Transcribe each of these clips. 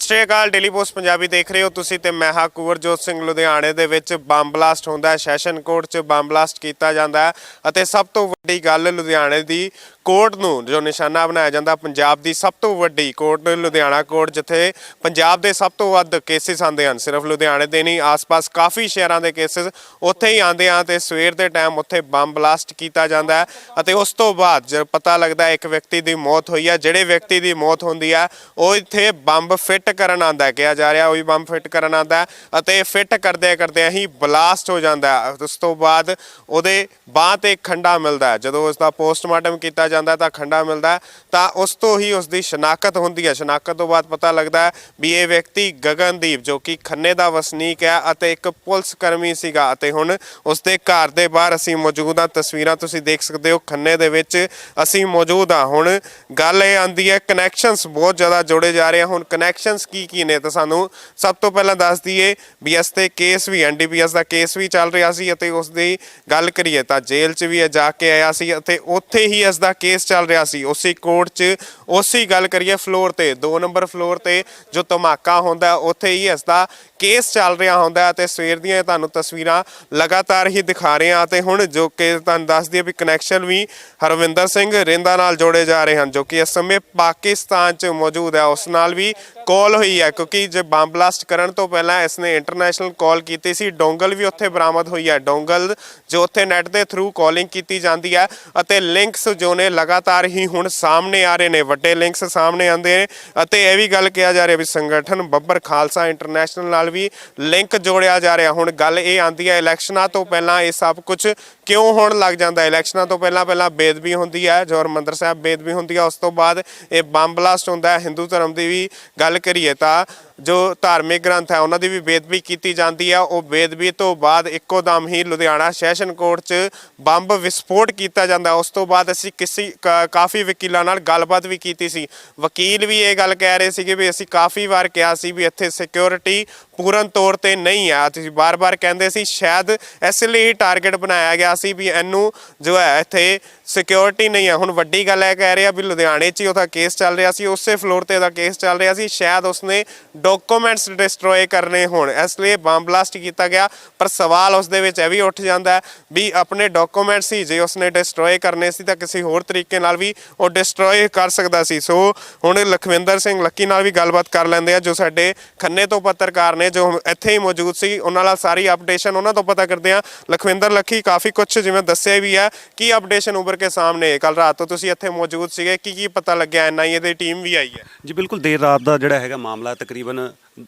ਸ੍ਰੀ ਅਕਾਲ। Daily post Punjabi ਦੇਖ ਰਹੇ ਹੋ ਤੁਸੀਂ ਤੇ ਮੈਂ ਹਾਂ ਕੁਵਰਜੋਤ ਸਿੰਘ। ਲੁਧਿਆਣੇ ਦੇ ਵਿੱਚ ਬੰਬ ਬਲਾਸਟ ਹੁੰਦਾ ਹੈ, ਸੈਸ਼ਨ ਕੋਰਟ 'ਚ ਬੰਬ ਬਲਾਸਟ ਕੀਤਾ ਜਾਂਦਾ ਹੈ ਅਤੇ ਸਭ ਤੋਂ ਵੱਡੀ ਗੱਲ ਲੁਧਿਆਣੇ ਦੀ ਕੋਰਟ ਨੂੰ ਜੋ ਨਿਸ਼ਾਨਾ ਬਣਾਇਆ ਜਾਂਦਾ। ਪੰਜਾਬ ਦੀ ਸਭ ਤੋਂ ਵੱਡੀ ਕੋਰਟ ਲੁਧਿਆਣਾ ਕੋਰਟ, ਜਿੱਥੇ ਪੰਜਾਬ ਦੇ ਸਭ ਤੋਂ ਵੱਧ ਕੇਸਿਸ ਆਉਂਦੇ ਹਨ। ਸਿਰਫ ਲੁਧਿਆਣੇ ਦੇ ਨਹੀਂ, ਆਸ-ਪਾਸ ਕਾਫੀ ਸ਼ਹਿਰਾਂ ਦੇ ਕੇਸਿਸ ਉੱਥੇ ਹੀ ਆਉਂਦੇ ਆ ਤੇ ਸਵੇਰ ਦੇ ਟਾਈਮ ਉੱਥੇ ਬੰਬ ਬਲਾਸਟ ਕੀਤਾ ਜਾਂਦਾ ਹੈ ਅਤੇ ਉਸ ਤੋਂ ਬਾਅਦ ਜਦ ਪਤਾ ਲੱਗਦਾ ਇੱਕ ਵਿਅਕਤੀ ਦੀ ਮੌਤ ਹੋਈ ਹੈ, ਜਿਹੜੇ ਵਿਅਕਤੀ ਦੀ ਮੌਤ ਹੁੰਦੀ ਹੈ ਉਹ ਇੱਥੇ ਬੰਬ ਫਿੱਟ ਕਰਨ ਆਉਂਦਾ, ਕਿਹਾ ਜਾ ਰਿਹਾ ਉਹ ਵੀ ਬੰਬ ਫਿੱਟ ਕਰਨ ਆਉਂਦਾ ਅਤੇ ਫਿੱਟ ਕਰਦਿਆਂ ਹੀ ਬਲਾਸਟ ਹੋ ਜਾਂਦਾ ਹੈ। ਉਸ ਤੋਂ ਬਾਅਦ ਉਹਦੇ ਬਾਂਹ ਤੇ ਖੰਡਾ ਮਿਲਦਾ ਹੈ। ਜਦੋਂ ਉਸ ਦਾ ਪੋਸਟਮਾਰਟਮ ਕੀਤਾ ਜਾਂਦਾ ਤਾਂ ਖੰਡਾ ਮਿਲਦਾ, ਤਾਂ ਉਸ ਤੋਂ ਹੀ ਉਸ ਦੀ ਸ਼ਨਾਖਤ ਹੁੰਦੀ ਹੈ। ਸ਼ਨਾਖਤ ਤੋਂ ਬਾਅਦ ਪਤਾ ਲੱਗਦਾ ਵੀ ਇਹ ਵਿਅਕਤੀ ਗਗਨਦੀਪ ਜੋ ਕਿ ਖੰਨੇ ਦਾ ਵਸਨੀਕ ਹੈ ਅਤੇ ਇੱਕ ਪੁਲਿਸ ਕਰਮੀ ਸੀਗਾ ਅਤੇ ਹੁਣ ਉਸ ਦੇ ਘਰ ਦੇ ਬਾਹਰ ਅਸੀਂ ਮੌਜੂਦ ਹਾਂ। ਤਸਵੀਰਾਂ ਤੁਸੀਂ ਦੇਖ ਸਕਦੇ ਹੋ, ਖੰਨੇ ਦੇ ਵਿੱਚ ਅਸੀਂ ਮੌਜੂਦ ਹਾਂ। ਹੁਣ ਗੱਲ ਇਹ ਆਉਂਦੀ ਹੈ, ਕਨੈਕਸ਼ਨਸ ਬਹੁਤ ਜ਼ਿਆਦਾ ਜੋੜੇ ਜਾ ਰਹੇ ਆ। ਹੁਣ ਕਨੈਕਸ਼ਨਸ ਕੀ ਨੇ ਤਾਂ ਸਾਨੂੰ ਸਭ ਤੋਂ ਪਹਿਲਾਂ ਦੱਸ ਦਈਏ ਵੀ ਇਸ ਤੇ ਕੇਸ ਵੀ NDPS ਦਾ ਕੇਸ ਵੀ ਚੱਲ ਰਿਹਾ ਸੀ ਅਤੇ ਉਸ ਦੀ ਗੱਲ ਕਰੀਏ ਤਾਂ ਜੇਲ੍ਹ 'ਚ ਵੀ ਜਾ ਕੇ ਆਇਆ ਸੀ ਅਤੇ ਉੱਥੇ ਹੀ ਇਸ ਦਾ ਕੇਸ ਚੱਲ ਰਿਹਾ ਸੀ, ਉਸੇ ਕੋਰਟ 'ਚ। ਉਸੇ ਗੱਲ ਕਰੀਏ ਫਲੋਰ ਤੇ 2 ਨੰਬਰ ਫਲੋਰ ਤੇ ਜੋ ਧਮਾਕਾ ਹੁੰਦਾ ਉੱਥੇ ਹੀ ਇਸ ਦਾ ਕੇਸ ਚੱਲ ਰਿਹਾ ਹੁੰਦਾ ਅਤੇ ਸਵੇਰ ਦੀਆਂ ਤੁਹਾਨੂੰ ਤਸਵੀਰਾਂ ਲਗਾਤਾਰ ਹੀ ਦਿਖਾ ਰਹੇ ਹਾਂ। ਅਤੇ ਹੁਣ ਜੋ ਕਿ ਤੁਹਾਨੂੰ ਦੱਸ ਦਈਏ ਵੀ ਕਨੈਕਸ਼ਨ ਵੀ ਹਰਵਿੰਦਰ ਸਿੰਘ ਰਿੰਦਾ ਨਾਲ ਜੋੜੇ ਜਾ ਰਹੇ ਹਨ, ਜੋ ਕਿ ਇਸ ਸਮੇਂ ਪਾਕਿਸਤਾਨ 'ਚ ਮੌਜੂਦ ਹੈ। ਉਸ ਨਾਲ ਵੀ ਕਾਲ ਹੋਈ ਹੈ ਕਿਉਂਕਿ ਜੇ ਬੰਬ ਬਲਾਸਟ ਕਰਨ ਤੋਂ ਪਹਿਲਾਂ ਇਸਨੇ ਇੰਟਰਨੈਸ਼ਨਲ ਕਾਲ ਕੀਤੀ ਸੀ। ਡੋਂਗਲ ਵੀ ਉੱਥੇ ਬਰਾਮਦ ਹੋਈ ਹੈ, ਡੋਂਗਲ ਜੋ ਉੱਥੇ ਨੈਟ ਦੇ ਥਰੂ ਕਾਲਿੰਗ ਕੀਤੀ ਜਾਂਦੀ ਹੈ ਅਤੇ ਲਿੰਕਸ ਜੋ ਨੇ ਲਗਾਤਾਰ ਹੀ ਹੁਣ ਸਾਹਮਣੇ ਆ ਰਹੇ ਨੇ, ਵੱਡੇ ਲਿੰਕਸ ਸਾਹਮਣੇ ਆਉਂਦੇ ਨੇ ਅਤੇ ਇਹ ਵੀ ਗੱਲ ਕਿਹਾ ਜਾ ਰਿਹਾ ਵੀ ਸੰਗਠਨ ਬੱਬਰ ਖਾਲਸਾ ਇੰਟਰਨੈਸ਼ਨਲ ਨਾਲ ਵੀ ਲਿੰਕ ਜੋੜਿਆ ਜਾ ਰਿਹਾ। ਹੁਣ ਗੱਲ ਇਹ ਆਉਂਦੀ ਹੈ, ਇਲੈਕਸ਼ਨਾਂ ਤੋਂ ਪਹਿਲਾਂ ਇਹ ਸਭ ਕੁਝ ਕਿਉਂ ਹੋਣ ਲੱਗ ਜਾਂਦਾ। ਇਲੈਕਸ਼ਨਾਂ ਤੋਂ ਪਹਿਲਾਂ ਬੇਦਬੀ ਹੁੰਦੀ ਹੈ, ਜੋ ਹਰਿਮੰਦਰ ਸਾਹਿਬ ਬੇਦਬੀ ਹੁੰਦੀ ਹੈ, ਉਸ ਤੋਂ ਬਾਅਦ ਇਹ ਬੰਬ ਬਲਾਸਟ ਹੁੰਦਾ ਹੈ। ਹਿੰਦੂ ਧਰਮ ਦੀ ਵੀ ਗੱਲ ਕਰੀਏ ਤਾਂ ਜੋ ਧਾਰਮਿਕ ਗ੍ਰੰਥ ਹੈ ਉਹਨਾਂ ਦੀ ਵੀ ਬੇਦਬੀ ਕੀਤੀ ਜਾਂਦੀ ਹੈ। ਉਹ ਬੇਦਬੀ ਤੋਂ ਬਾਅਦ ਇੱਕੋ ਦਮ ਹੀ ਲੁਧਿਆਣਾ ਸੈਸ਼ਨ ਕੋਰਟ 'ਚ ਬੰਬ ਵਿਸਫੋਟ ਕੀਤਾ ਜਾਂਦਾ। ਉਸ ਤੋਂ ਬਾਅਦ ਅਸੀਂ ਕਾਫੀ ਵਕੀਲਾਂ ਨਾਲ ਗੱਲਬਾਤ ਵੀ ਕੀਤੀ ਸੀ। ਵਕੀਲ ਵੀ ਇਹ ਗੱਲ ਕਹਿ ਰਹੇ ਸੀਗੇ ਵੀ ਅਸੀਂ ਕਾਫੀ ਵਾਰ ਕਿਹਾ ਸੀ ਵੀ ਇੱਥੇ ਸਿਕਿਉਰਿਟੀ ਪੂਰਨ ਤੌਰ ਤੇ ਨਹੀਂ ਆ। ਤੁਸੀਂ ਬਾਰ-ਬਾਰ ਕਹਿੰਦੇ ਸੀ ਸ਼ਾਇਦ ਇਸ ਲਈ ਟਾਰਗੇਟ ਬਣਾਇਆ ਗਿਆ ਸੀ ਵੀ ਇਹਨੂੰ ਜੋ ਹੈ ਇੱਥੇ ਸਿਕਿਉਰਿਟੀ ਨਹੀਂ ਹੈ। ਹੁਣ ਵੱਡੀ ਗੱਲ ਇਹ ਕਹਿ ਰਿਹਾ ਵੀ ਲੁਧਿਆਣੇ 'ਚ ਹੀ ਉਹਦਾ ਕੇਸ ਚੱਲ ਰਿਹਾ ਸੀ, ਉਸੇ ਫਲੋਰ ਤੇ ਉਹਦਾ ਕੇਸ ਚੱਲ ਰਿਹਾ ਸੀ, ਸ਼ਾਇਦ ਉਸਨੇ ਡਾਕੂਮੈਂਟਸ ਡਿਸਟਰੋਏ ਕਰਨੇ ਹੋਣ ਇਸ ਲਈ ਬੰਬ ਬਲਾਸਟ ਕੀਤਾ ਗਿਆ। ਪਰ ਸਵਾਲ ਉਸ ਦੇ ਵਿੱਚ ਇਹ ਵੀ ਉੱਠ ਜਾਂਦਾ ਵੀ ਆਪਣੇ ਡਾਕੂਮੈਂਟਸ ਹੀ ਜੇ ਉਸਨੇ ਡਿਸਟਰੋਏ ਕਰਨੇ ਸੀ ਤਾਂ ਕਿਸੇ ਹੋਰ ਤਰੀਕੇ ਨਾਲ ਵੀ ਉਹ ਡਿਸਟਰੋਏ ਕਰ ਸਕਦਾ ਸੀ। ਸੋ ਹੁਣ ਲਖਵਿੰਦਰ ਸਿੰਘ ਲੱਕੀ ਨਾਲ ਵੀ ਗੱਲਬਾਤ ਕਰ ਲੈਂਦੇ ਆ, ਜੋ ਸਾਡੇ ਖੰਨੇ ਤੋਂ ਪੱਤਰਕਾਰ ਨੇ ਜੋ ਇੱਥੇ ਹੀ ਮੌਜੂਦ ਸੀ। ਉਹਨਾਂ ਨਾਲ ਸਾਰੀ ਅਪਡੇਸ਼ਨ ਉਹਨਾਂ ਤੋਂ ਪਤਾ ਕਰਦੇ ਆ। ਲਖਵਿੰਦਰ ਲੱਕੀ, ਕਾਫੀ ਕੁਛ ਜਿਵੇਂ ਦੱਸਿਆ ਵੀ ਹੈ, ਕੀ ਅਪਡੇਸ਼ਨ ਉੱਭਰ ਕੇ ਸਾਹਮਣੇ? ਕੱਲ ਰਾਤ ਤੋਂ ਤੁਸੀਂ ਇੱਥੇ ਮੌਜੂਦ ਸੀਗੇ, ਕੀ ਪਤਾ ਲੱਗਿਆ? NIA ਦੀ ਟੀਮ ਵੀ ਆਈ ਹੈ ਜੀ। ਬਿਲਕੁਲ, ਦੇਰ ਰਾਤ ਦਾ ਜਿਹੜਾ ਹੈਗਾ ਮਾਮਲਾ, ਤਕਰੀਬਨ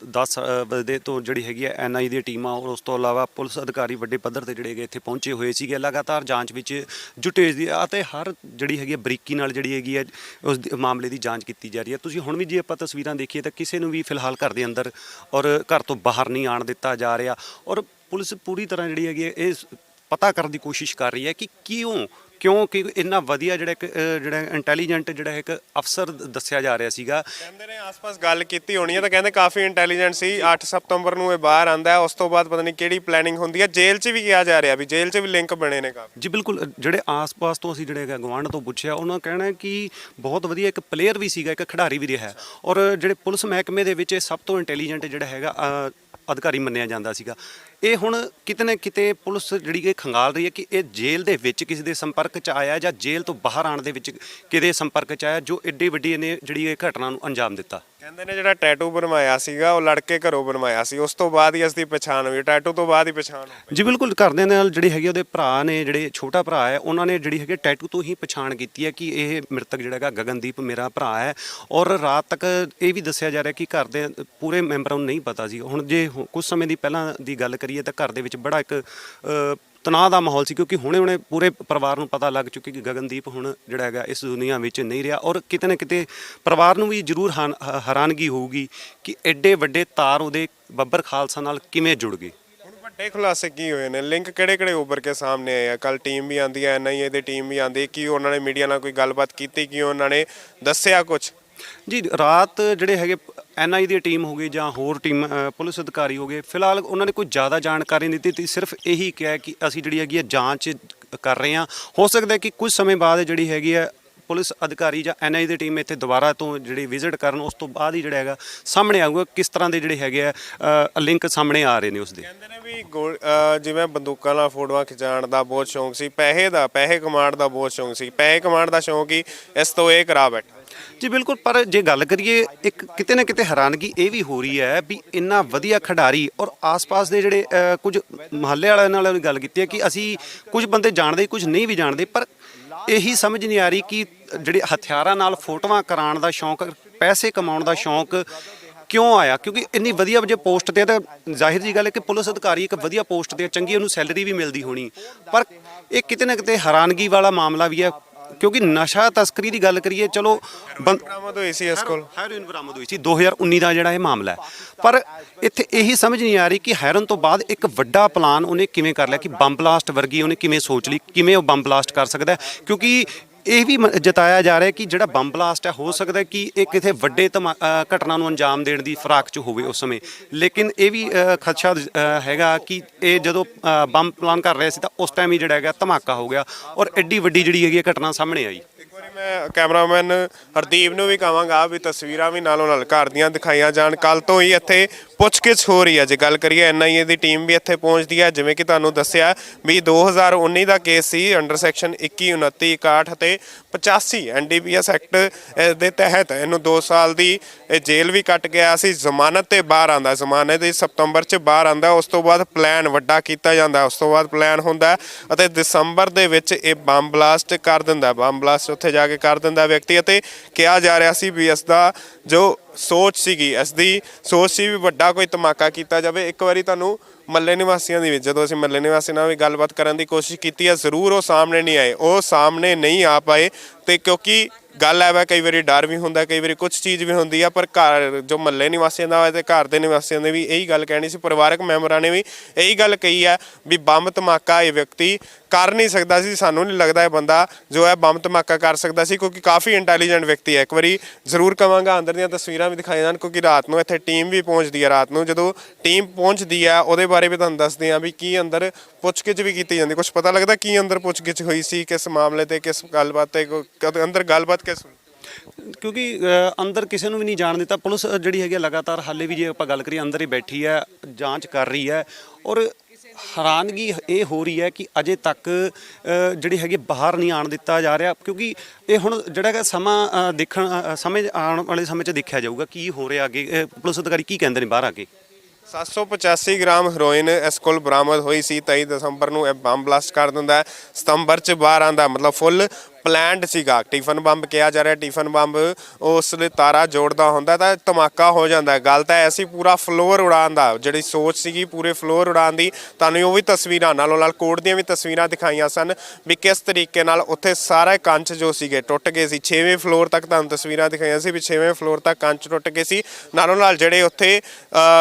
10 ਵਜੇ ਤੋਂ ਜਿਹੜੀ ਹੈਗੀ ਹੈ NIA ਦੀ ਟੀਮਾਂ ਔਰ ਉਸ ਤੋਂ ਇਲਾਵਾ ਪੁਲਿਸ ਅਧਿਕਾਰੀ ਵੱਡੇ ਪੱਧਰ ਤੇ ਜਿਹੜੇ ਹੈਗੇ ਇੱਥੇ ਪਹੁੰਚੇ ਹੋਏ ਸੀਗੇ। ਲਗਾਤਾਰ ਜਾਂਚ ਵਿੱਚ ਜੁਟੇ ਸੀ ਅਤੇ ਹਰ ਜਿਹੜੀ ਹੈਗੀ ਹੈ ਬਰੀਕੀ ਨਾਲ ਜਿਹੜੀ ਹੈਗੀ ਹੈ ਉਸ ਮਾਮਲੇ ਦੀ ਜਾਂਚ ਕੀਤੀ ਜਾ ਰਹੀ ਹੈ। ਤੁਸੀਂ ਹੁਣ ਵੀ ਜੇ ਆਪਾਂ ਤਸਵੀਰਾਂ ਦੇਖੀਏ ਤਾਂ ਕਿਸੇ ਨੂੰ ਵੀ ਫਿਲਹਾਲ ਘਰ ਦੇ ਅੰਦਰ ਔਰ ਘਰ ਤੋਂ ਬਾਹਰ ਨਹੀਂ ਆਉਣ ਦਿੱਤਾ ਜਾ ਰਿਹਾ ਔਰ ਪੁਲਿਸ ਪੂਰੀ ਤਰ੍ਹਾਂ ਜਿਹੜੀ ਹੈਗੀ ਹੈ ਇਹ ਪਤਾ ਕਰਨ ਦੀ ਕੋਸ਼ਿਸ਼ ਕਰ ਰਹੀ ਹੈ ਕਿ ਕਿਉਂਕਿ ਇੰਨਾ ਵਧੀਆ ਜਿਹੜਾ ਇੰਟੈਲੀਜੈਂਟ ਜਿਹੜਾ ਇੱਕ ਅਫਸਰ ਦੱਸਿਆ ਜਾ ਰਿਹਾ ਸੀਗਾ। ਕਹਿੰਦੇ ਨੇ ਆਸ-ਪਾਸ ਗੱਲ ਕੀਤੀ ਹੋਣੀ ਹੈ ਤਾਂ ਕਹਿੰਦੇ ਕਾਫੀ ਇੰਟੈਲੀਜੈਂਟ ਸੀ। 8 ਸਤੰਬਰ ਨੂੰ ਇਹ ਬਾਹਰ ਆਉਂਦਾ ਹੈ, ਉਸ ਤੋਂ ਬਾਅਦ ਪਤਾ ਨਹੀਂ ਕਿਹੜੀ ਪਲੈਨਿੰਗ ਹੁੰਦੀ ਹੈ। ਜੇਲ੍ਹ 'ਚ ਵੀ ਕਿਹਾ ਜਾ ਰਿਹਾ ਵੀ ਜੇਲ੍ਹ 'ਚ ਵੀ ਲਿੰਕ ਬਣੇ ਨੇ ਕਾਫੀ। ਜੀ ਬਿਲਕੁਲ, ਜਿਹੜੇ ਆਸ-ਪਾਸ ਤੋਂ ਅਸੀਂ ਜਿਹੜੇ ਗਵਾਂਢ ਤੋਂ ਪੁੱਛਿਆ ਉਹਨਾਂ ਦਾ ਕਹਿਣਾ ਕਿ ਬਹੁਤ ਵਧੀਆ ਇੱਕ ਪਲੇਅਰ ਵੀ ਸੀਗਾ, ਇੱਕ ਖਿਡਾਰੀ ਵੀ ਰਿਹਾ ਔਰ ਜਿਹੜੇ ਪੁਲਿਸ ਮਹਿਕਮੇ ਦੇ ਵਿੱਚ ਸਭ ਤੋਂ ਇੰਟੈਲੀਜੈਂਟ ਜਿਹੜਾ ਹੈਗਾ ਅਧਿਕਾਰੀ ਮੰਨਿਆ ਜਾਂਦਾ ਸੀਗਾ। ਇਹ ਹੁਣ ਕਿਤੇ ਨਾ ਕਿਤੇ ਪੁਲਿਸ ਜਿਹੜੀ ਇਹ ਖੰਗਾਲ ਰਹੀ ਹੈ ਕਿ ਇਹ ਜੇਲ੍ਹ ਦੇ ਵਿੱਚ ਕਿਸੇ ਦੇ ਸੰਪਰਕ 'ਚ ਆਇਆ ਜਾਂ ਜੇਲ੍ਹ ਤੋਂ ਬਾਹਰ ਆਉਣ ਦੇ ਵਿੱਚ ਕਿਹਦੇ ਸੰਪਰਕ 'ਚ ਆਇਆ ਜੋ ਐਡੀ ਵੱਡੀ ਇਹਨੇ ਜਿਹੜੀ ਇਹ ਘਟਨਾ ਨੂੰ ਅੰਜਾਮ ਦਿੱਤਾ। ਕਹਿੰਦੇ ਨੇ ਜਿਹੜਾ ਟੈਟੂ ਬਣਵਾਇਆ ਸੀਗਾ ਉਹ ਲੜਕੇ ਘਰੋਂ ਬਣਵਾਇਆ ਸੀ, ਉਸ ਤੋਂ ਬਾਅਦ ਹੀ ਇਸ ਦੀ ਪਛਾਣ ਹੋਈ, ਟੈਟੂ ਤੋਂ ਬਾਅਦ ਹੀ ਪਛਾਣ ਹੋਈ। ਜੀ ਬਿਲਕੁਲ, ਘਰਦਿਆਂ ਨਾਲ ਜਿਹੜੇ ਹੈਗੇ ਉਹਦੇ ਭਰਾ ਨੇ, ਜਿਹੜੇ ਛੋਟਾ ਭਰਾ ਹੈ, ਉਹਨਾਂ ਨੇ ਜਿਹੜੀ ਹੈਗੇ ਟੈਟੂ ਤੋਂ ਹੀ ਪਛਾਣ ਕੀਤੀ ਹੈ ਕਿ ਇਹ ਮ੍ਰਿਤਕ ਜਿਹੜਾ ਹੈਗਾ ਗਗਨਦੀਪ ਮੇਰਾ ਭਰਾ ਹੈ। ਔਰ ਰਾਤ ਤੱਕ ਇਹ ਵੀ ਦੱਸਿਆ ਜਾ ਰਿਹਾ ਕਿ ਘਰ ਦੇ ਪੂਰੇ ਮੈਂਬਰਾਂ ਨੂੰ ਨਹੀਂ ਪਤਾ ਸੀ। ਹੁਣ ਜੇ ਕੁਝ ਸਮੇਂ ਦੀ ਪਹਿਲਾਂ ਦੀ ਗੱਲ ਕਰੀਏ ਤਾਂ ਘਰ ਦੇ ਵਿੱਚ ਬੜਾ ਇੱਕ ਤਣਾਅ ਦਾ ਮਾਹੌਲ ਸੀ ਕਿਉਂਕਿ ਹੁਣੇ ਪੂਰੇ ਪਰਿਵਾਰ ਨੂੰ ਪਤਾ ਲੱਗ ਚੁੱਕੀ ਕਿ ਗਗਨਦੀਪ ਹੁਣ ਜਿਹੜਾ ਹੈਗਾ ਇਸ ਦੁਨੀਆ ਵਿੱਚ ਨਹੀਂ ਰਿਹਾ ਔਰ ਕਿਤੇ ਨਾ ਕਿਤੇ ਪਰਿਵਾਰ ਨੂੰ ਵੀ ਜ਼ਰੂਰ ਹੈਰਾਨਗੀ ਹੋਊਗੀ ਕਿ ਐਡੇ ਵੱਡੇ ਤਾਰ ਉਹਦੇ ਬੱਬਰ ਖਾਲਸਾ ਨਾਲ ਕਿਵੇਂ ਜੁੜ ਗਏ। ਹੁਣ ਵੱਡੇ ਖੁਲਾਸੇ ਕੀ ਹੋਏ ਨੇ? ਲਿੰਕ ਕਿਹੜੇ ਉੱਭਰ ਕੇ ਸਾਹਮਣੇ ਆਏ ਆ? ਕੱਲ ਟੀਮ ਵੀ ਆਉਂਦੀ ਹੈ, NIA ਦੀ ਟੀਮ ਵੀ ਆਉਂਦੀ, ਕੀ ਉਹਨਾਂ ਨੇ ਮੀਡੀਆ ਨਾਲ ਕੋਈ ਗੱਲਬਾਤ ਕੀਤੀ, ਕੀ ਉਹਨਾਂ ਨੇ ਦੱਸਿਆ ਕੁਛ? ਜੀ ਰਾਤ ਜਿਹੜੇ ਹੈਗੇ NIA ਦੀ ਟੀਮ ਹੋ ਗਈ ਜਾਂ ਹੋਰ ਟੀਮ ਪੁਲਿਸ ਅਧਿਕਾਰੀ ਹੋ ਗਏ, ਫਿਲਹਾਲ ਉਹਨਾਂ ਨੇ ਕੋਈ ਜ਼ਿਆਦਾ ਜਾਣਕਾਰੀ ਨਹੀਂ ਦਿੱਤੀ। ਸਿਰਫ ਇਹੀ ਕਿਹਾ ਕਿ ਅਸੀਂ ਜਿਹੜੀ ਹੈਗੀ ਹੈ ਜਾਂਚ ਕਰ ਰਹੇ ਹਾਂ। ਹੋ ਸਕਦਾ ਕਿ ਕੁਝ ਸਮੇਂ ਬਾਅਦ ਜਿਹੜੀ ਹੈਗੀ ਹੈ ਪੁਲਿਸ ਅਧਿਕਾਰੀ ਜਾਂ ਐਨਆਈ ਦੀ ਟੀਮ ਇੱਥੇ ਦੁਬਾਰਾ ਤੋਂ ਜਿਹੜੀ ਵਿਜ਼ਿਟ ਕਰਨ ਉਸ ਤੋਂ ਬਾਅਦ ਹੀ ਜਿਹੜਾ ਹੈਗਾ ਸਾਹਮਣੇ ਆਊਗਾ ਕਿਸ ਤਰ੍ਹਾਂ ਦੇ ਜਿਹੜੇ ਹੈਗੇ ਆ ਲਿੰਕ ਸਾਹਮਣੇ ਆ ਰਹੇ ਨੇ ਉਸ ਦੇ। ਕਹਿੰਦੇ ਨੇ ਵੀ ਜਿਵੇਂ ਬੰਦੂਕਾਂ ਨਾਲ ਫੋਟੋਆਂ ਖਿਚਾਉਣ ਦਾ ਬਹੁਤ ਸ਼ੌਂਕ ਸੀ, ਪੈਸੇ ਕਮਾਉਣ ਦਾ ਬਹੁਤ ਸ਼ੌਂਕ ਸੀ, ਪੈਸੇ ਕਮਾਉਣ ਦਾ ਸ਼ੌਂਕ ਹੀ ਇਸ ਤੋਂ ਇਹ ਕਰਾ ਬੈਠਾ। ਜੀ ਬਿਲਕੁਲ, ਪਰ ਜੇ ਗੱਲ ਕਰੀਏ ਇੱਕ ਕਿਤੇ ਨਾ ਕਿਤੇ ਹੈਰਾਨਗੀ ਇਹ ਵੀ ਹੋ ਰਹੀ ਹੈ ਵੀ ਇੰਨਾ ਵਧੀਆ ਖਿਡਾਰੀ ਔਰ ਆਸ-ਪਾਸ ਦੇ ਜਿਹੜੇ ਕੁਝ ਮਹੱਲੇ ਵਾਲਿਆਂ ਨਾਲ ਵੀ ਗੱਲ ਕੀਤੀ ਹੈ ਕਿ ਅਸੀਂ ਕੁਝ ਬੰਦੇ ਜਾਣਦੇ ਕੁਝ ਨਹੀਂ ਵੀ ਜਾਣਦੇ, ਪਰ ਇਹੀ ਸਮਝ ਨਹੀਂ ਆ ਰਹੀ ਕਿ ਜਿਹੜੇ ਹਥਿਆਰਾਂ ਨਾਲ ਫੋਟੋਆਂ ਕਰਾਉਣ ਦਾ ਸ਼ੌਂਕ, ਪੈਸੇ ਕਮਾਉਣ ਦਾ ਸ਼ੌਂਕ ਕਿਉਂ ਆਇਆ। ਕਿਉਂਕਿ ਇੰਨੀ ਵਧੀਆ ਜੇ ਪੋਸਟ ਤੇ ਤਾਂ ਜ਼ਾਹਿਰ ਜੀ ਗੱਲ ਹੈ ਕਿ ਪੁਲਿਸ ਅਧਿਕਾਰੀ ਇੱਕ ਵਧੀਆ ਪੋਸਟ ਤੇ ਚੰਗੀ ਉਹਨੂੰ ਸੈਲਰੀ ਵੀ ਮਿਲਦੀ ਹੋਣੀ, ਪਰ ਇਹ ਕਿਤੇ ਨਾ ਕਿਤੇ ਹੈਰਾਨਗੀ ਵਾਲਾ ਮਾਮਲਾ ਵੀ ਹੈ। ਕਿਉਂਕਿ ਨਸ਼ਾ ਤਸਕਰੀ ਦੀ ਗੱਲ ਕਰੀਏ, ਚਲੋ ਬਰਾਮਦ ਹੋਈ ਸੀ ਇਸ ਕੋਲ, ਹੈਰੋਇਨ ਬਰਾਮਦ ਹੋਈ ਸੀ 2019 ਦਾ ਜਿਹੜਾ ਇਹ ਮਾਮਲਾ ਹੈ, ਪਰ ਇੱਥੇ ਇਹੀ ਸਮਝ ਨਹੀਂ ਆ ਰਹੀ ਕਿ ਹੈਰੋਇਨ ਤੋਂ ਬਾਅਦ ਇੱਕ ਵੱਡਾ ਪਲਾਨ ਉਹਨੇ ਕਿਵੇਂ ਕਰ ਲਿਆ, ਕਿ ਬੰਬ ਬਲਾਸਟ ਵਰਗੀ ਉਹਨੇ ਕਿਵੇਂ ਸੋਚ ਲਈ, ਕਿਵੇਂ ਉਹ ਬੰਬ ਬਲਾਸਟ ਕਰ ਸਕਦਾ। ਕਿਉਂਕਿ ਇਹ ਵੀ ਜਤਾਇਆ ਜਾ ਰਿਹਾ ਕਿ ਜਿਹੜਾ ਬੰਬ ਬਲਾਸਟ ਹੈ ਹੋ ਸਕਦਾ ਕਿ ਇਹ ਕਿਸੇ ਵੱਡੇ ਘਟਨਾ ਨੂੰ ਅੰਜਾਮ ਦੇਣ ਦੀ ਫਿਰਾਕ 'ਚ ਹੋਵੇ ਉਸ ਸਮੇਂ, ਲੇਕਿਨ ਇਹ ਵੀ ਖਦਸ਼ਾ ਹੈਗਾ ਕਿ ਇਹ ਜਦੋਂ ਬੰਬ ਪਲਾਨ ਕਰ ਰਹੇ ਸੀ ਤਾਂ ਉਸ ਟਾਈਮ ਹੀ ਜਿਹੜਾ ਹੈਗਾ ਧਮਾਕਾ ਹੋ ਗਿਆ ਔਰ ਐਡੀ ਵੱਡੀ ਜਿਹੜੀ ਹੈਗੀ ਘਟਨਾ ਸਾਹਮਣੇ ਆਈ। ਮੈਂ ਕੈਮਰਾਮੈਨ ਹਰਦੀਪ ਨੂੰ ਵੀ ਕਹਾਂਗਾ ਵੀ ਤਸਵੀਰਾਂ ਵੀ ਨਾਲੋਂ ਨਾਲ ਘਰ ਦੀਆਂ ਦਿਖਾਈਆਂ ਜਾਣ। ਕੱਲ ਤੋਂ ਹੀ ਇੱਥੇ ਪੁੱਛਗਿੱਛ ਹੋ ਰਹੀ ਹੈ। ਜੇ ਗੱਲ ਕਰੀਏ ਐਨਆਈਏ ਦੀ ਟੀਮ ਵੀ ਇੱਥੇ ਪਹੁੰਚਦੀ ਹੈ, ਜਿਵੇਂ ਕਿ ਤੁਹਾਨੂੰ ਦੱਸਿਆ ਵੀ 2019 ਦਾ ਕੇਸ ਸੀ ਅੰਡਰ ਸੈਕਸ਼ਨ 21, 29, 61 ਅਤੇ 85 ਐਨਡੀਪੀਐਸ ਐਕਟ ਦੇ ਤਹਿਤ ਇਹਨੂੰ 2 ਸਾਲ ਦੀ ਜੇਲ੍ਹ ਵੀ ਕੱਟ ਗਿਆ ਸੀ। ਜ਼ਮਾਨਤ ਤੇ ਬਾਹਰ ਆਂਦਾ, ਜ਼ਮਾਨਤ ਦੀ ਸਤੰਬਰ 'ਚ ਬਾਹਰ ਆਂਦਾ, ਉਸ ਤੋਂ ਬਾਅਦ ਪਲਾਨ ਵੱਡਾ ਕੀਤਾ ਜਾਂਦਾ, ਉਸ ਤੋਂ ਬਾਅਦ ਪਲਾਨ ਹੁੰਦਾ ਅਤੇ ਦਸੰਬਰ ਦੇ ਵਿੱਚ ਇਹ ਬੰਬ ਬਲਾਸਟ ਕਰ ਦਿੰਦਾ, ਬੰਬ ਬਲਾਸਟ ਉੱਥੇ ਜਾ ਕੇ ਕਰ ਦਿੰਦਾ ਵਿਅਕਤੀ। ਅਤੇ ਕਿਹਾ ਜਾ ਰਿਹਾ ਸੀ ਵੀ ਇਸ ਦਾ ਜੋ ਸੋਚ ਸੀਗੀ, ਇਸ ਦੀ ਸੋਚ ਸੀ ਵੀ ਵੱਡਾ ਕੋਈ ਧਮਾਕਾ ਕੀਤਾ ਜਾਵੇ। ਇੱਕ ਵਾਰੀ ਤੁਹਾਨੂੰ ਮੱਲੇ ਨਿਵਾਸੀਆਂ ਦੀ ਵੀ, ਜਦੋਂ ਅਸੀਂ ਮੱਲੇ ਨਿਵਾਸੀਆਂ ਨਾਲ ਵੀ ਗੱਲਬਾਤ ਕਰਨ ਦੀ ਕੋਸ਼ਿਸ਼ ਕੀਤੀ ਹੈ, ਜ਼ਰੂਰ ਉਹ ਸਾਹਮਣੇ ਨਹੀਂ ਆਏ, ਉਹ ਸਾਹਮਣੇ ਨਹੀਂ ਆ ਪਾਏ। ਤੇ ਕਿਉਂਕਿ ਗੱਲ ਹੈ ਵਾ ਕਈ ਵਾਰੀ ਡਰ ਵੀ ਹੁੰਦਾ, ਕਈ ਵਾਰੀ ਕੁਛ ਚੀਜ਼ ਵੀ ਹੁੰਦੀ ਆ, ਪਰ ਘਰ ਜੋ ਮੱਲੇ ਨਿਵਾਸੀਆਂ ਦਾ ਹੋਇਆ ਤੇ ਘਰ ਦੇ ਨਿਵਾਸੀਆਂ ਨੇ ਵੀ ਇਹੀ ਗੱਲ ਕਹਿਣੀ ਸੀ, ਪਰਿਵਾਰਕ ਮੈਂਬਰਾਂ ਨੇ ਵੀ ਇਹੀ ਗੱਲ ਕਹੀ ਹੈ ਵੀ ਬੰਬ ਧਮਾਕਾ ਇਹ ਵਿਅਕਤੀ ਕਰ ਨਹੀਂ ਸਕਦਾ ਸੀ। ਸਾਨੂੰ ਨਹੀਂ ਲੱਗਦਾ ਇਹ ਬੰਦਾ ਜੋ ਹੈ ਬੰਬ ਧਮਾਕਾ ਕਰ ਸਕਦਾ ਸੀ, ਕਿਉਂਕਿ ਕਾਫੀ ਇੰਟੈਲੀਜੈਂਟ ਵਿਅਕਤੀ ਹੈ। ਇੱਕ ਵਾਰੀ ਜ਼ਰੂਰ ਕਵਾਂਗਾ ਅੰਦਰ ਦੀਆਂ ਤਸਵੀਰਾਂ ਵੀ ਦਿਖਾਈਆਂ ਜਾਣ, ਕਿਉਂਕਿ ਰਾਤ ਨੂੰ ਇੱਥੇ ਟੀਮ ਵੀ ਪਹੁੰਚਦੀ ਹੈ। ਰਾਤ ਨੂੰ ਜਦੋਂ ਟੀਮ ਪਹੁੰਚਦੀ ਹੈ ਉਹਦੇ ਬਾਰੇ ਵੀ ਤੁਹਾਨੂੰ ਦੱਸਦੇ ਹਾਂ ਵੀ ਕੀ ਅੰਦਰ ਪੁੱਛਗਿੱਛ ਵੀ ਕੀਤੀ ਜਾਂਦੀ, ਕੁਝ ਪਤਾ ਲੱਗਦਾ ਕੀ ਅੰਦਰ ਪੁੱਛਗਿੱਛ ਹੋਈ ਸੀ, ਕਿਸ ਮਾਮਲੇ ਤੇ, ਕਿਸ ਗੱਲਬਾਤ ਤੇ, ਅੰਦਰ ਗੱਲਬਾਤ ਕਿਸ। ਕਿਉਂਕਿ ਅੰਦਰ ਕਿਸੇ ਨੂੰ ਵੀ ਨਹੀਂ ਜਾਣ ਦਿੱਤਾ। ਪੁਲਿਸ ਜਿਹੜੀ ਹੈਗੀ ਲਗਾਤਾਰ ਹਾਲੇ ਵੀ ਜੇ ਆਪਾਂ ਗੱਲ ਕਰੀਏ ਅੰਦਰ ਹੀ ਬੈਠੀ ਹੈ, ਜਾਂਚ ਕਰ ਰਹੀ ਹੈ ਔਰ ਹੈਰਾਨਗੀ ਇਹ ਹੋ ਰਹੀ ਹੈ ਕਿ ਅਜੇ ਤੱਕ ਜਿਹੜੀ ਹੈਗੀ ਬਾਹਰ ਨਹੀਂ ਆਉਣ ਦਿੱਤਾ ਜਾ ਰਿਹਾ। ਕਿਉਂਕਿ ਇਹ ਹੁਣ ਜਿਹੜਾ ਹੈਗਾ ਸਮਾਂ ਸਮੇਂ ਆਉਣ ਵਾਲੇ ਸਮੇਂ 'ਚ ਦੇਖਿਆ ਜਾਊਗਾ ਕੀ ਹੋ ਰਿਹਾ ਅੱਗੇ, ਪੁਲਿਸ ਅਧਿਕਾਰੀ ਕੀ ਕਹਿੰਦੇ ਨੇ ਬਾਹਰ ਆ ਕੇ। 785 ਗ੍ਰਾਮ ਹੈਰੋਇਨ ਇਸ ਕੋਲ ਬਰਾਮਦ ਹੋਈ ਸੀ। 23 ਦਸੰਬਰ ਨੂੰ ਇਹ ਬੰਬ ਬਲਾਸਟ ਕਰ ਦਿੰਦਾ, ਸਤੰਬਰ 'ਚ ਬਾਹਰ ਆਉਂਦਾ, ਮਤਲਬ ਫੁੱਲ ਪਲੈਨਡ ਸੀਗਾ। ਟਿਫਨ ਬੰਬ ਕਿਹਾ ਜਾ ਰਿਹਾ, ਟਿਫਨ ਬੰਬ ਉਸ ਲਈ ਤਾਰਾ ਜੋੜਦਾ ਹੁੰਦਾ ਤਾਂ ਧਮਾਕਾ ਹੋ ਜਾਂਦਾ। ਗੱਲ ਤਾਂ ਐਸੀ ਪੂਰਾ ਫਲੋਰ ਉਡਾਉਣ ਦਾ, ਜਿਹੜੀ ਸੋਚ ਸੀਗੀ ਪੂਰੇ ਫਲੋਰ ਉਡਾਉਣ ਦੀ, ਤੁਹਾਨੂੰ ਉਹ ਵੀ ਤਸਵੀਰਾਂ ਨਾਲੋਂ ਨਾਲ ਕੋਰਟ ਦੀਆਂ ਵੀ ਤਸਵੀਰਾਂ ਦਿਖਾਈਆਂ ਸਨ ਵੀ ਕਿਸ ਤਰੀਕੇ ਨਾਲ ਉੱਥੇ ਸਾਰੇ ਕੰਚ ਜੋ ਸੀਗੇ ਟੁੱਟ ਗਏ ਸੀ। 6ਵੇਂ ਫਲੋਰ ਤੱਕ ਤੁਹਾਨੂੰ ਤਸਵੀਰਾਂ ਦਿਖਾਈਆਂ ਸੀ ਵੀ 6ਵੇਂ ਫਲੋਰ ਤੱਕ ਕੰਚ ਟੁੱਟ ਗਏ ਸੀ। ਨਾਲੋਂ ਨਾਲ ਜਿਹੜੇ ਉੱਥੇ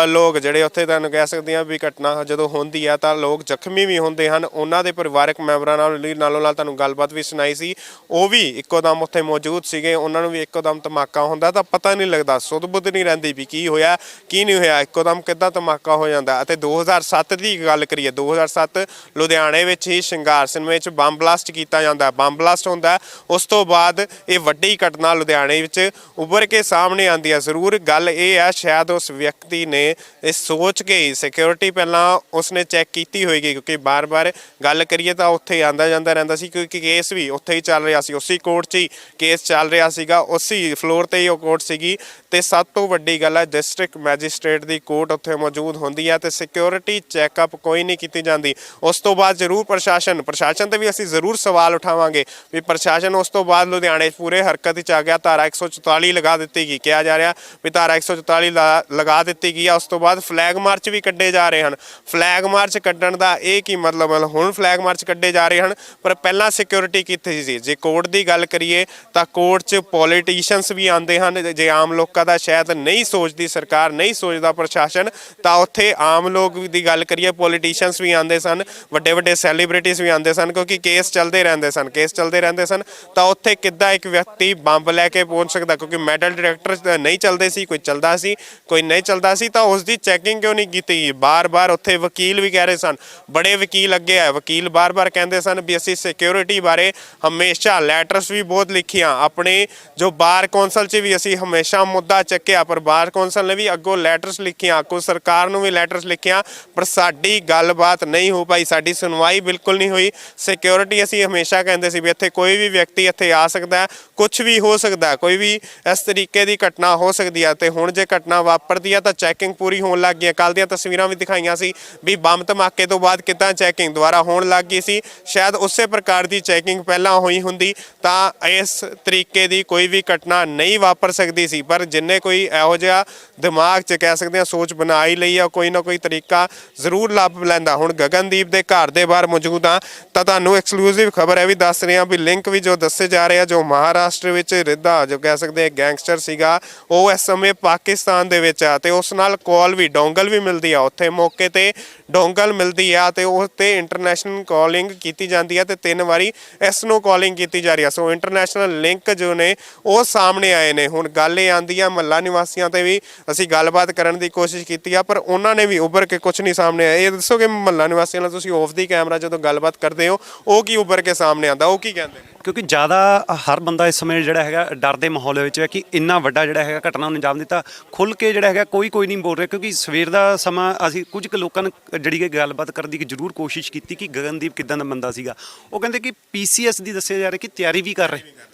ਲੋਕ ਜਿਹੜੇ ਉੱਥੇ ਤੁਹਾਨੂੰ ਕਹਿ ਸਕਦੇ ਹਾਂ ਵੀ ਘਟਨਾ ਜਦੋਂ ਹੁੰਦੀ ਆ ਤਾਂ ਲੋਕ ਜ਼ਖਮੀ ਵੀ ਹੁੰਦੇ ਹਨ। ਉਹਨਾਂ ਦੇ ਪਰਿਵਾਰਕ ਮੈਂਬਰਾਂ ਨਾਲ ਨਾਲੋਂ ਨਾਲ ਤੁਹਾਨੂੰ ਗੱਲਬਾਤ ਵੀ ਸੁਣਾਈ ਸੀ, ਉਹ ਵੀ ਇੱਕੋ ਦਮ ਉੱਥੇ ਮੌਜੂਦ ਸੀਗੇ। ਉਹਨਾਂ ਨੂੰ ਵੀ ਇੱਕੋ ਦਮ ਧਮਾਕਾ ਹੁੰਦਾ ਤਾਂ ਪਤਾ ਨਹੀਂ ਲੱਗਦਾ, ਸੁੱਧ ਬੁੱਧ ਨਹੀਂ ਰਹਿੰਦੀ ਵੀ ਕੀ ਹੋਇਆ ਕੀ ਨਹੀਂ ਹੋਇਆ, ਇੱਕੋ ਦਮ ਕਿੱਦਾਂ ਧਮਾਕਾ ਹੋ ਜਾਂਦਾ। ਅਤੇ 2007 ਦੀ ਗੱਲ ਕਰੀਏ, 2007 ਲੁਧਿਆਣੇ ਵਿੱਚ ਹੀ ਸ਼ਿੰਗਾਰ ਸਿਨੇਮੇ 'ਚ ਬੰਬ ਬਲਾਸਟ ਕੀਤਾ ਜਾਂਦਾ, ਬੰਬ ਬਲਾਸਟ ਹੁੰਦਾ। ਉਸ ਤੋਂ ਬਾਅਦ ਇਹ ਵੱਡੀ ਘਟਨਾ ਲੁਧਿਆਣੇ ਵਿੱਚ ਉੱਭਰ ਕੇ ਸਾਹਮਣੇ ਆਉਂਦੀ ਹੈ। ਜ਼ਰੂਰ ਗੱਲ ਇਹ ਹੈ ਸ਼ਾਇਦ ਉਸ ਵਿਅਕਤੀ ਨੇ ਇਹ ਸੋਚ ਕੇ ਸਿਕਿਉਰਿਟੀ ਪਹਿਲਾਂ ਉਸਨੇ ਚੈੱਕ ਕੀਤੀ ਹੋਏਗੀ, ਕਿਉਂਕਿ ਬਾਰ-ਬਾਰ ਗੱਲ ਕਰੀਏ ਤਾਂ ਉੱਥੇ ਆਉਂਦਾ ਜਾਂਦਾ ਰਹਿੰਦਾ ਸੀ, ਕਿਉਂਕਿ ਕੇਸ ਵੀ ਉੱਥੇ ਹੀ ਚੱਲ ਰਿਹਾ ਸੀ, ਉਸੇ ਕੋਰਟ 'ਚ ਹੀ ਕੇਸ ਚੱਲ ਰਿਹਾ ਸੀਗਾ, ਉਸੇ ਫਲੋਰ ਤੇ ਹੀ ਉਹ ਕੋਰਟ ਸੀਗੀ। ਤੇ ਸਭ ਤੋਂ ਵੱਡੀ ਗੱਲ ਹੈ ਡਿਸਟ੍ਰਿਕਟ ਮੈਜਿਸਟ੍ਰੇਟ ਦੀ ਕੋਰਟ ਉੱਥੇ ਮੌਜੂਦ ਹੁੰਦੀ ਹੈ ਤੇ ਸਿਕਿਉਰਿਟੀ ਚੈੱਕਅਪ ਕੋਈ ਨਹੀਂ ਕੀਤੀ ਜਾਂਦੀ। ਉਸ ਤੋਂ ਬਾਅਦ ਜ਼ਰੂਰ ਪ੍ਰਸ਼ਾਸਨ ਤੇ ਵੀ ਅਸੀਂ ਜ਼ਰੂਰ ਸਵਾਲ ਉਠਾਵਾਂਗੇ ਵੀ ਪ੍ਰਸ਼ਾਸਨ ਉਸ ਤੋਂ ਬਾਅਦ ਲੁਧਿਆਣੇ ਪੂਰੇ ਹਰਕਤ 'ਚ ਆ ਗਿਆ। ਧਾਰਾ 144 ਲਗਾ ਦਿੱਤੀ ਗਈ, ਕਿਹਾ ਜਾ ਰਿਹਾ ਵੀ ਧਾਰਾ 144 ਲਗਾ ਦਿੱਤੀ ਗਈ ਆ। ਉਸ ਤੋਂ ਬਾਅਦ ਫਲੈਗ ਮਾਰਚ ਵੀ ਕੱਢੇ ਜਾ ਰਹੇ ਹਨ। ਫਲੈਗ ਮਾਰਚ ਕੱਢਣ ਦਾ ਇਹ ਕੀ ਮਤਲਬ ਹੈ, ਹੁਣ ਫਲੈਗ ਮਾਰਚ ਕੱਢੇ ਜਾ ਰਹੇ ਹਨ ਪਰ ਪਹਿਲਾਂ ਸਿਕਿਉਰਿਟੀ ਕਿੱਥੇ ਸੀ। ਜੇ ਕੋਰਟ ਦੀ ਗੱਲ ਕਰੀਏ ਤਾਂ ਕੋਰਟ 'ਚ ਪੋਲੀਟੀਸ਼ੀਅਨਸ ਵੀ ਆਉਂਦੇ ਹਨ। ਜੇ ਆਮ ਲੋਕਾਂ ਦਾ ਸ਼ਾਇਦ ਨਹੀਂ ਸੋਚਦੀ ਸਰਕਾਰ, ਨਹੀਂ ਸੋਚਦਾ ਪ੍ਰਸ਼ਾਸਨ, ਤਾਂ ਉੱਥੇ ਆਮ ਲੋਕ ਦੀ ਗੱਲ ਕਰੀਏ ਪੋਲੀਟੀਸ਼ੀਅਨਸ ਵੀ ਆਉਂਦੇ ਸਨ, ਵੱਡੇ ਵੱਡੇ ਸੈਲੀਬ੍ਰਿਟੀਜ਼ ਵੀ ਆਉਂਦੇ ਸਨ, ਕਿਉਂਕਿ ਕੇਸ ਚੱਲਦੇ ਰਹਿੰਦੇ ਸਨ। ਤਾਂ ਉੱਥੇ ਕਿੱਦਾਂ ਇੱਕ ਵਿਅਕਤੀ ਬੰਬ ਲੈ ਕੇ ਪਹੁੰਚ ਸਕਦਾ, ਕਿਉਂਕਿ ਮੈਟਲ ਡਿਟੈਕਟਰ ਨਹੀਂ ਚੱਲਦੇ ਸੀ, ਕੋਈ ਚੱਲਦਾ ਸੀ ਕੋਈ ਨਹੀਂ ਚੱਲਦਾ ਸੀ, ਤਾਂ ਉਸ ਦੀ ਚੈਕਿੰਗ ਕਿਉਂ ਨਹੀਂ ਕੀਤੀ ਗਈ। ਬਾਰ-ਬਾਰ ਉੱਥੇ ਵਕੀਲ ਵੀ ਕਹਿ ਰਹੇ ਸਨ, ਬੜੇ ਵਕੀਲ ਅੱਗੇ ਆਏ, ਵਕੀਲ ਬਾਰ-ਬਾਰ ਕਹਿੰਦੇ ਸਨ ਵੀ ਅਸੀਂ ਸਿਕਿਉਰਿਟੀ ਬਾਰੇ ਹਮੇਸ਼ਾ ਹਮੇਸ਼ਾ ਲੈਟਰਸ ਵੀ ਬਹੁਤ ਲਿਖੀਆਂ, ਆਪਣੇ ਜੋ ਬਾਰ ਕੌਂਸਲ 'ਚ ਵੀ ਅਸੀਂ ਹਮੇਸ਼ਾ ਮੁੱਦਾ ਚੱਕਿਆ, ਪਰ ਬਾਰ ਕੌਂਸਲ ਨੇ ਵੀ ਅੱਗੋਂ ਲੈਟਰਸ ਲਿਖੀਆਂ, ਅੱਗੋਂ ਸਰਕਾਰ ਨੂੰ ਵੀ ਲੈਟਰਸ ਲਿਖੀਆਂ, ਪਰ ਸਾਡੀ ਗੱਲਬਾਤ ਨਹੀਂ ਹੋ ਪਾਈ, ਸਾਡੀ ਸੁਣਵਾਈ ਬਿਲਕੁਲ ਨਹੀਂ ਹੋਈ। ਸਿਕਿਉਰਿਟੀ ਅਸੀਂ ਹਮੇਸ਼ਾ ਕਹਿੰਦੇ ਸੀ ਵੀ ਇੱਥੇ ਕੋਈ ਵੀ ਵਿਅਕਤੀ ਇੱਥੇ ਆ ਸਕਦਾ, ਕੁਝ ਵੀ ਹੋ ਸਕਦਾ, ਕੋਈ ਵੀ ਇਸ ਤਰੀਕੇ ਦੀ ਘਟਨਾ ਹੋ ਸਕਦੀ ਹੈ। ਤੇ ਹੁਣ ਜੇ ਘਟਨਾ ਵਾਪਰਦੀ ਹੈ ਤਾਂ ਚੈਕਿੰਗ ਪੂਰੀ ਹੋਣ ਲੱਗ ਗਈ। ਕੱਲ੍ਹ ਦੀਆਂ ਤਸਵੀਰਾਂ ਵੀ ਦਿਖਾਈਆਂ ਸੀ ਵੀ ਬੰਬ ਧਮਾਕੇ ਤੋਂ ਬਾਅਦ ਕਿੱਦਾਂ ਚੈਕਿੰਗ ਦੁਬਾਰਾ ਹੋਣ ਲੱਗ ਗਈ ਸੀ। ਸ਼ਾਇਦ ਉਸੇ ਪ੍ਰਕਾਰ ਦੀ ਚੈਕਿੰਗ ਪਹਿਲਾਂ ਹੋਈ ਹੁੰਦੀ ਤਾਂ ਇਸ ਤਰੀਕੇ ਦੀ ਕੋਈ ਵੀ ਘਟਨਾ ਨਹੀਂ ਵਾਪਰ ਸਕਦੀ ਸੀ, ਪਰ ਜਿੰਨੇ ਕੋਈ ਇਹੋ ਜਿਹਾ ਦਿਮਾਗ 'ਚ ਕਹਿ ਸਕਦੇ ਹਾਂ ਸੋਚ ਬਣਾ ਹੀ ਲਈ ਆ, ਕੋਈ ਨਾ ਕੋਈ ਤਰੀਕਾ ਜ਼ਰੂਰ ਲੱਭ ਲੈਂਦਾ। ਹੁਣ ਗਗਨਦੀਪ ਦੇ ਘਰ ਦੇ ਬਾਹਰ ਮੌਜੂਦ ਹਾਂ ਤਾਂ ਤੁਹਾਨੂੰ ਐਕਸਕਲੂਸਿਵ ਖਬਰ ਹੈ ਵੀ ਦੱਸ ਰਹੇ ਹਾਂ ਵੀ ਲਿੰਕ ਵੀ ਜੋ ਦੱਸੇ ਜਾ ਰਹੇ ਆ, ਜੋ ਮਹਾਰਾਸ਼ਟਰ ਵਿੱਚ ਰਿੱਧਾ ਜੋ ਕਹਿ ਸਕਦੇ ਗੈਂਗਸਟਰ ਸੀਗਾ, ਉਹ ਇਸ ਸਮੇਂ ਪਾਕਿਸਤਾਨ ਦੇ ਵਿੱਚ ਆ ਤੇ ਉਸ ਨਾਲ ਕਾਲ ਵੀ ਡੋਂਗਲ ਵੀ ਮਿਲਦੀ ਆ, ਉੱਥੇ ਮੌਕੇ ਤੇ ਡੋਂਗਲ ਮਿਲਦੀ ਆ ਤੇ ਉਸ ਤੇ ਇੰਟਰਨੈਸ਼ਨਲ ਕਾਲਿੰਗ ਕੀਤੀ ਜਾਂਦੀ ਆ ਤੇ 3 ਵਾਰੀ ਇਸ ਨੂੰ ਕਾਲਿੰਗ ਕੀਤੀ ਜਾ ਰਹੀ ਆ। ਸੋ ਇੰਟਰਨੈਸ਼ਨਲ ਲਿੰਕ ਜੋ ਨੇ ਉਹ ਸਾਹਮਣੇ ਆਏ ਨੇ। ਹੁਣ ਗੱਲ ਇਹ ਆਂਦੀ ਆ ਮਹੱਲਾ ਨਿਵਾਸੀਆਂ ਤੇ ਵੀ ਅਸੀਂ ਗੱਲਬਾਤ ਕਰਨ ਦੀ ਕੋਸ਼ਿਸ਼ ਕੀਤੀ ਆ, ਪਰ ਉਹਨਾਂ ਨੇ ਵੀ ਉੱਭਰ ਕੇ ਕੁਝ ਨਹੀਂ ਸਾਹਮਣੇ ਆਇਆ। ਇਹ ਦੱਸੋ ਕਿ ਮਹੱਲਾ ਨਿਵਾਸੀਆਂ ਨਾਲ ਤੁਸੀਂ ਆਫ ਦੀ ਕੈਮਰਾ ਜਦੋਂ ਗੱਲਬਾਤ ਕਰਦੇ ਹੋ ਉਹ ਕੀ ਉੱਭਰ ਕੇ ਸਾਹਮਣੇ ਆਉਂਦਾ, ਉਹ ਕੀ ਕਹਿੰਦੇ ਨੇ? ਕਿਉਂਕਿ ਜ਼ਿਆਦਾ ਹਰ ਬੰਦਾ ਇਸ ਸਮੇਂ ਜਿਹੜਾ ਹੈਗਾ ਡਰ ਦੇ ਮਾਹੌਲ ਵਿੱਚ ਹੈ ਕਿ ਇੰਨਾ ਵੱਡਾ ਜਿਹੜਾ ਹੈਗਾ ਘਟਨਾ ਨੂੰ ਅੰਜਾਮ ਦਿੱਤਾ, ਖੁੱਲ੍ਹ ਕੇ ਜਿਹੜਾ ਹੈਗਾ ਕੋਈ ਨਹੀਂ ਬੋਲ ਰਿਹਾ। ਕਿਉਂਕਿ ਸਵੇਰ ਦਾ ਸਮਾਂ ਅਸੀਂ ਕੁਝ ਕੁ ਲੋਕਾਂ ਨੇ ਜਿਹੜੀ ਕਿ ਗੱਲਬਾਤ ਕਰਨ ਦੀ ਜ਼ਰੂਰ ਕੋਸ਼ਿਸ਼ ਕੀਤੀ ਕਿ ਗਗਨਦੀਪ ਕਿੱਦਾਂ ਦਾ ਬੰਦਾ ਸੀਗਾ। ਉਹ ਕਹਿੰਦੇ ਕਿ PCS ਦੀ ਦੱਸਿਆ ਜਾ ਰਿਹਾ ਕਿ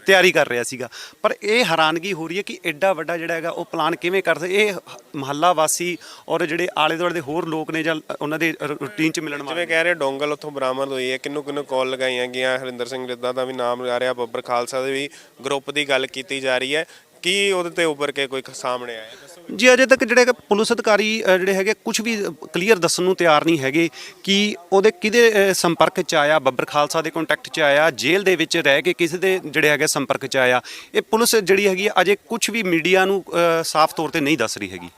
ਤਿਆਰੀ ਕਰ ਰਿਹਾ ਸੀਗਾ, ਪਰ ਇਹ ਹੈਰਾਨਗੀ ਹੋ ਰਹੀ ਹੈ ਕਿ ਐਡਾ ਵੱਡਾ ਜਿਹੜਾ ਹੈਗਾ ਉਹ ਪਲਾਨ ਕਿਵੇਂ ਕਰ ਸਕਦੇ। ਇਹ ਮਹੱਲਾ ਵਾਸੀ ਔਰ ਜਿਹੜੇ ਆਲੇ ਦੁਆਲੇ ਦੇ ਹੋਰ ਲੋਕ ਨੇ ਜਾਂ ਉਹਨਾਂ ਦੇ ਰੂਟੀਨ 'ਚ ਮਿਲਣ ਵਾਲੇ, ਜਿਵੇਂ ਕਹਿ ਰਹੇ ਡੋਂਗਲ ਉੱਥੋਂ ਬਰਾਮਦ ਹੋਈ ਹੈ, ਕਿਹਨੂੰ ਕਾਲ ਲਗਾਈਆਂ ਗਈਆਂ, ਹਰਿੰਦਰ ਸਿੰਘ ਰਿੱਧਾ ਦਾ ਵੀ ਨਾਮ ਆ ਰਿਹਾ, ਬੱਬਰ ਖਾਲਸਾ ਦੇ ਵੀ ਗਰੁੱਪ ਦੀ ਗੱਲ ਕੀਤੀ ਜਾ ਰਹੀ ਹੈ, ਕੀ ਉਹਦੇ ਤੇ ਉੱਭਰ ਕੇ ਕੋਈ ਸਾਹਮਣੇ ਆਇਆ? ਜੀ ਅਜੇ ਤੱਕ ਜਿਹੜੇ ਪੁਲਿਸ ਅਧਿਕਾਰੀ ਜਿਹੜੇ ਹੈਗੇ ਕੁਝ ਵੀ ਕਲੀਅਰ ਦੱਸਣ ਨੂੰ ਤਿਆਰ ਨਹੀਂ ਹੈਗੇ ਕਿ ਉਹਦੇ ਕਿਹਦੇ ਸੰਪਰਕ 'ਚ ਆਇਆ, ਬੱਬਰ ਖਾਲਸਾ ਦੇ ਕੰਟੈਕਟ 'ਚ ਆਇਆ, ਜੇਲ੍ਹ ਦੇ ਵਿੱਚ ਰਹਿ ਕੇ ਕਿਸੇ ਦੇ ਜਿਹੜੇ ਹੈਗੇ ਸੰਪਰਕ 'ਚ ਆਇਆ। ਇਹ ਪੁਲਿਸ ਜਿਹੜੀ ਹੈਗੀ ਅਜੇ ਕੁਝ ਵੀ ਮੀਡੀਆ ਨੂੰ ਸਾਫ਼ ਤੌਰ ਤੇ ਨਹੀਂ ਦੱਸ ਰਹੀ ਹੈਗੀ।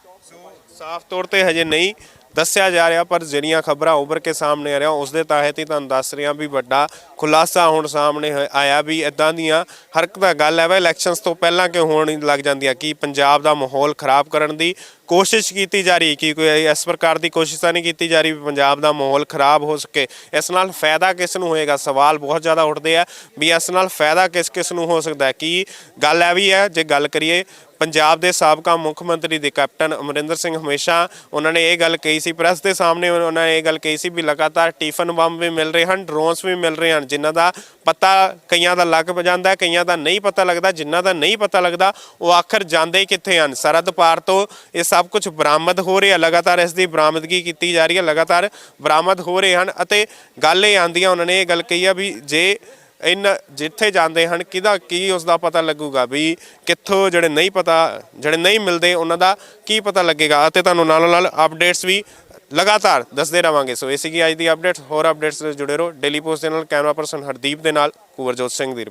ਸਾਫ਼ ਤੌਰ ਤੇ ਹਜੇ ਨਹੀਂ ਦੱਸਿਆ ਜਾ ਰਿਹਾ, ਪਰ ਜਿਹੜੀਆਂ ਖਬਰਾਂ ਉੱਭਰ ਕੇ ਸਾਹਮਣੇ ਆ ਰਹੀਆਂ ਉਸ ਦੇ ਤਹਿਤ ਹੀ ਤੁਹਾਨੂੰ ਦੱਸ ਰਿਹਾ ਵੀ ਵੱਡਾ ਖੁਲਾਸਾ ਹੁਣ ਸਾਹਮਣੇ ਆਇਆ ਵੀ ਇਦਾਂ ਦੀਆਂ ਹਰਕਤਾਂ ਗੱਲ ਹੈ ਵਾ ਇਲੈਕਸ਼ਨਸ ਤੋਂ ਪਹਿਲਾਂ ਕਿਉਂ ਹੋਣ ਲੱਗ ਜਾਂਦੀਆਂ, ਕਿ ਪੰਜਾਬ ਦਾ ਮਾਹੌਲ ਖਰਾਬ ਕਰਨ ਦੀ ਕੋਸ਼ਿਸ਼ ਕੀਤੀ ਜਾ ਰਹੀ, ਕਿ ਕੋਈ ਇਸ ਪ੍ਰਕਾਰ ਦੀ ਕੋਸ਼ਿਸ਼ ਤਾਂ ਨਹੀਂ ਕੀਤੀ ਜਾ ਰਹੀ ਵੀ ਪੰਜਾਬ ਦਾ ਮਾਹੌਲ ਖਰਾਬ ਹੋ ਸਕੇ। ਇਸ ਨਾਲ ਫਾਇਦਾ ਕਿਸ ਨੂੰ ਹੋਏਗਾ? ਸਵਾਲ ਬਹੁਤ ਜ਼ਿਆਦਾ ਉੱਠਦੇ ਆ ਵੀ ਇਸ ਨਾਲ ਫਾਇਦਾ ਕਿਸ ਨੂੰ ਹੋ ਸਕਦਾ ਹੈ। ਕਿ ਗੱਲ ਇਹ ਵੀ ਹੈ, ਜੇ ਗੱਲ ਕਰੀਏ ਪੰਜਾਬ ਦੇ ਸਾਬਕਾ ਮੁੱਖ ਮੰਤਰੀ ਦੇ ਕੈਪਟਨ ਅਮਰਿੰਦਰ ਸਿੰਘ, ਹਮੇਸ਼ਾ ਉਹਨਾਂ ਨੇ ਇਹ ਗੱਲ ਕਹੀ ਸੀ ਪ੍ਰੈਸ ਦੇ ਸਾਹਮਣੇ, ਉਹਨਾਂ ਨੇ ਇਹ ਗੱਲ ਕਹੀ ਸੀ ਵੀ ਲਗਾਤਾਰ ਟਿਫਨ ਬੰਬ ਵੀ ਮਿਲ ਰਹੇ ਹਨ, ਡਰੋਨਸ ਵੀ ਮਿਲ ਰਹੇ ਹਨ, ਜਿਨ੍ਹਾਂ ਦਾ ਪਤਾ ਕਈਆਂ ਦਾ ਲੱਗ ਜਾਂਦਾ, ਕਈਆਂ ਦਾ ਨਹੀਂ ਪਤਾ ਲੱਗਦਾ। ਜਿਨ੍ਹਾਂ ਦਾ ਨਹੀਂ ਪਤਾ ਲੱਗਦਾ ਉਹ ਆਖਰ ਜਾਂਦੇ ਕਿੱਥੇ ਹਨ? ਸਰਹੱਦ ਪਾਰ ਤੋਂ ਇਹ ਸਭ ਕੁਝ ਬਰਾਮਦ ਹੋ ਰਿਹਾ, ਲਗਾਤਾਰ ਇਸ ਦੀ ਬਰਾਮਦਗੀ ਕੀਤੀ ਜਾ ਰਹੀ ਹੈ, ਲਗਾਤਾਰ ਬਰਾਮਦ ਹੋ ਰਹੇ ਹਨ। ਅਤੇ ਗੱਲ ਇਹ ਆਉਂਦੀ ਆ, ਉਹਨਾਂ ਨੇ ਇਹ ਗੱਲ ਕਹੀ ਆ ਵੀ ਜੇ ਜਿੱਥੇ ਜਾਂਦੇ ਹਨ ਕਿਹਦਾ ਕੀ ਉਸ ਦਾ ਪਤਾ ਲੱਗੂਗਾ, ਵੀ ਕਿੱਥੋਂ ਜਿਹੜੇ ਨਹੀਂ ਮਿਲਦੇ ਉਹਨਾਂ ਦਾ ਕੀ ਪਤਾ ਲੱਗੇਗਾ। ਅਤੇ ਤੁਹਾਨੂੰ ਨਾਲੋਂ ਨਾਲ ਅਪਡੇਟਸ ਵੀ ਲਗਾਤਾਰ ਦੱਸਦੇ ਰਵਾਂਗੇ। ਸੋ ਇਹ ਸੀਗੀ ਅੱਜ ਦੀ ਅਪਡੇਟਸ। ਹੋਰ ਅਪਡੇਟਸ ਜੁੜੇ ਰਹੋ ਡੇਲੀ ਪੋਸਟ ਦੇ ਨਾਲ। ਕੈਮਰਾ ਪਰਸਨ ਹਰਦੀਪ ਦੇ ਨਾਲ ਕੁਵਰਜੋਤ ਸਿੰਘ ਦੀ।